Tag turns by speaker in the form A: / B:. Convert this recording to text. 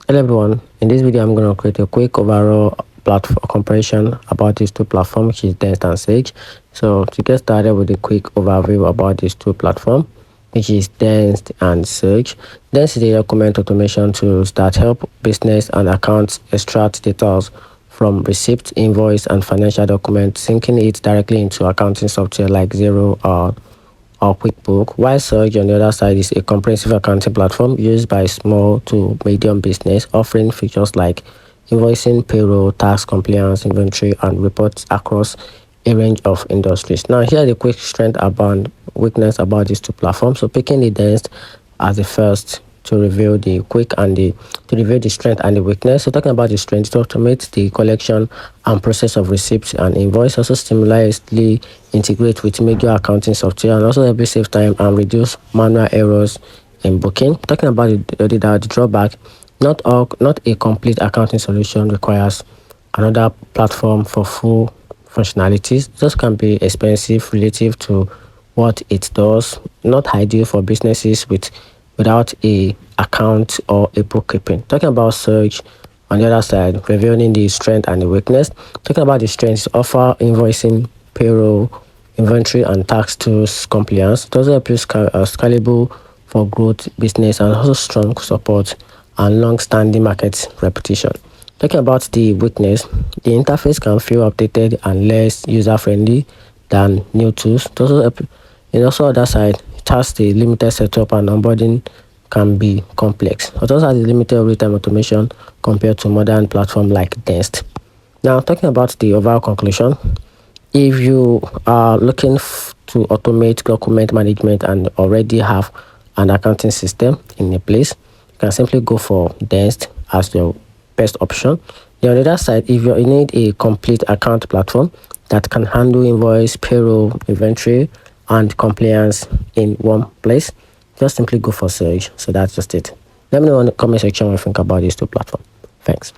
A: Hello everyone, in this video I'm going to create a quick overall platform comparison about these two platforms, which is Dext and Sage. So to get started with a quick overview about these two platforms, which is Dext and Sage. Dext is a document automation tools that help business and accounts extract data from receipts, invoice and financial documents, syncing it directly into accounting software like Xero or QuickBook, while Surge on the other side is a comprehensive accounting platform used by small to medium business, offering features like invoicing, payroll, tax compliance, inventory, and reports across a range of industries. Now, here are the quick strength and weakness about these two platforms. So, picking the Dext as the first to reveal the strength and the weakness. So talking about the strength, to automate the collection and process of receipts and invoice, also seamlessly integrate with major accounting software, and also help you save time and reduce manual errors in booking. Talking about the drawback, not a complete accounting solution requires another platform for full functionalities. This can be expensive relative to what it does, not ideal for businesses without a account or a bookkeeping. Talking about search on the other side, revealing the strength and the weakness. Talking about the strengths, offer invoicing, payroll, inventory and tax tools compliance. It also appears scalable for growth business and also strong support and long-standing market reputation. Talking about the weakness, the interface can feel updated and less user-friendly than new tools. It also other side, it has the limited setup and onboarding can be complex. It also has a limited real-time automation compared to modern platforms like Dext. Now, talking about the overall conclusion, if you are looking to automate document management and already have an accounting system in a place, you can simply go for Dext as your best option. Then on the other side, if you need a complete account platform that can handle invoice, payroll, inventory, and compliance in one place, just simply go for Surge. So that's just it. Let me know in the comment section what you think about these two platforms. Thanks.